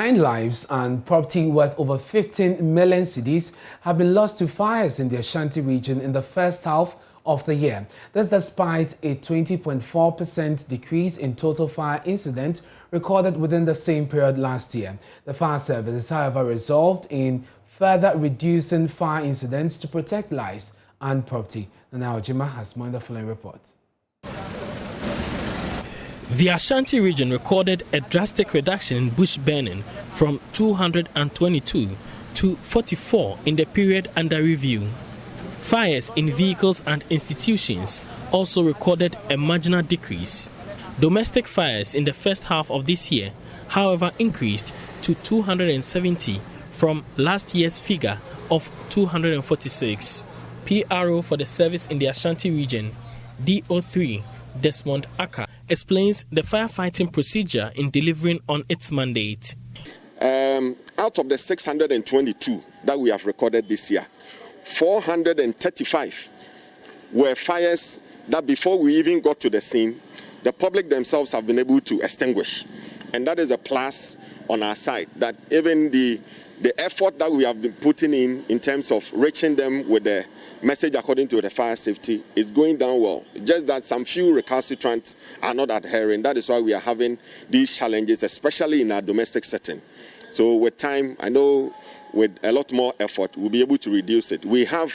9 lives and property worth over 15 million cedis have been lost to fires in the Ashanti region in the first half of the year. That's despite a 20.4% decrease in total fire incidents recorded within the same period last year. The fire service is, however, resolved in further reducing fire incidents to protect lives and property. Nana Ojima has more in the following report. The Ashanti region recorded a drastic reduction in bush burning from 222 to 44 in the period under review. Fires in vehicles and institutions also recorded a marginal decrease. Domestic fires in the first half of this year, however, increased to 270 from last year's figure of 246. PRO for the service in the Ashanti region, DO3, Desmond Aka, explains the firefighting procedure in delivering on its mandate. Out of the 622 that we have recorded this year, 435 were fires that before we even got to the scene, the public themselves have been able to extinguish. And that is a plus on our side, that even the effort that we have been putting in terms of reaching them with the message according to the fire safety is going down well. Just that some few recalcitrants are not adhering. That is why we are having these challenges, especially in our domestic setting. So with time, I know with a lot more effort, we'll be able to reduce it. We have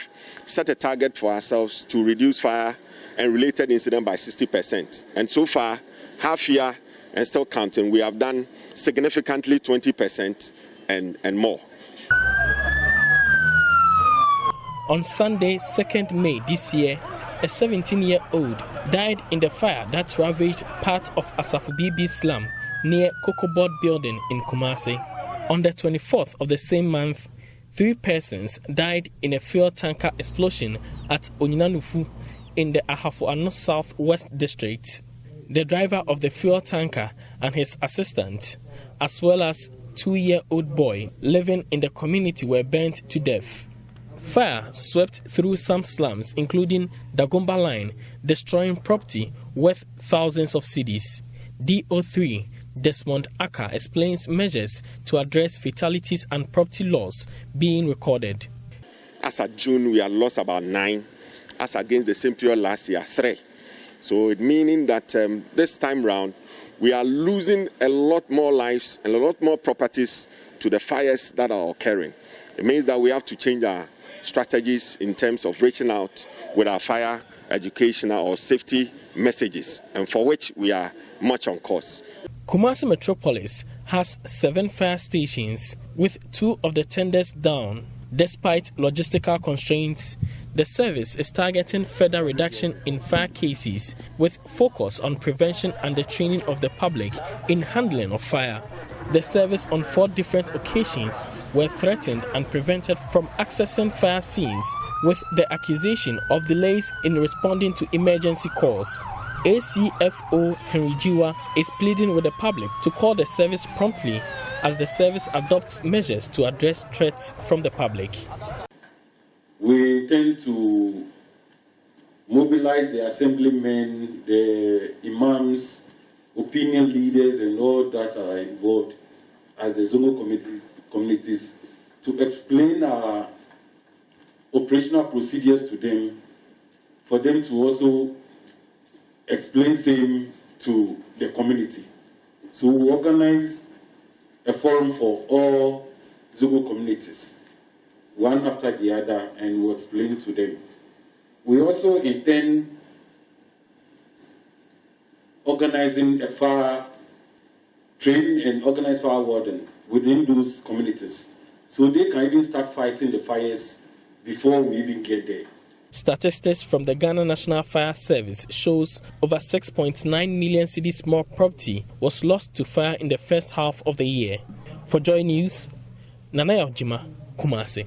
set a target for ourselves to reduce fire and related incident by 60%. And so far, half year and still counting, we have done significantly 20% and more. On Sunday, 2nd May this year, a 17-year-old died in the fire that ravaged part of Asafu Bibi slum near Cocoa building in Kumasi. On the 24th of the same month, 3 persons died in a fuel tanker explosion at Onyinanufu in the Ahafo-Ano South West District. The driver of the fuel tanker and his assistant, as well as 2-year-old boy living in the community, were burnt to death. Fire swept through some slums, including Dagomba Line, destroying property worth thousands of cedis. DO3 Desmond Aka explains measures to address fatalities and property loss being recorded. As of June, we had lost about 9, as against the same period last year, 3. So it meaning that this time round, we are losing a lot more lives and a lot more properties to the fires that are occurring. It means that we have to change our strategies in terms of reaching out with our fire educational or safety messages, and for which we are much on course. Kumasi Metropolis has 7 fire stations, with 2 of the tenders down. Despite logistical constraints, the service is targeting further reduction in fire cases, with focus on prevention and the training of the public in handling of fire. The service on 4 different occasions were threatened and prevented from accessing fire scenes, with the accusation of delays in responding to emergency calls. ACFO Henry Jiwa is pleading with the public to call the service promptly as the service adopts measures to address threats from the public. We tend to mobilize the assemblymen, the imams, opinion leaders, and all that are involved as the zonal communities to explain our operational procedures to them, for them to also explain same to the community. So we organize a forum for all zonal communities, one after the other, and we'll explain to them. We also intend organizing a fire training and organized fire warden within those communities, so they can even start fighting the fires before we even get there. Statistics from the Ghana National Fire Service shows over 6.9 million cedis more property was lost to fire in the first half of the year. For Joy News, Nana Ojima, Kumasi.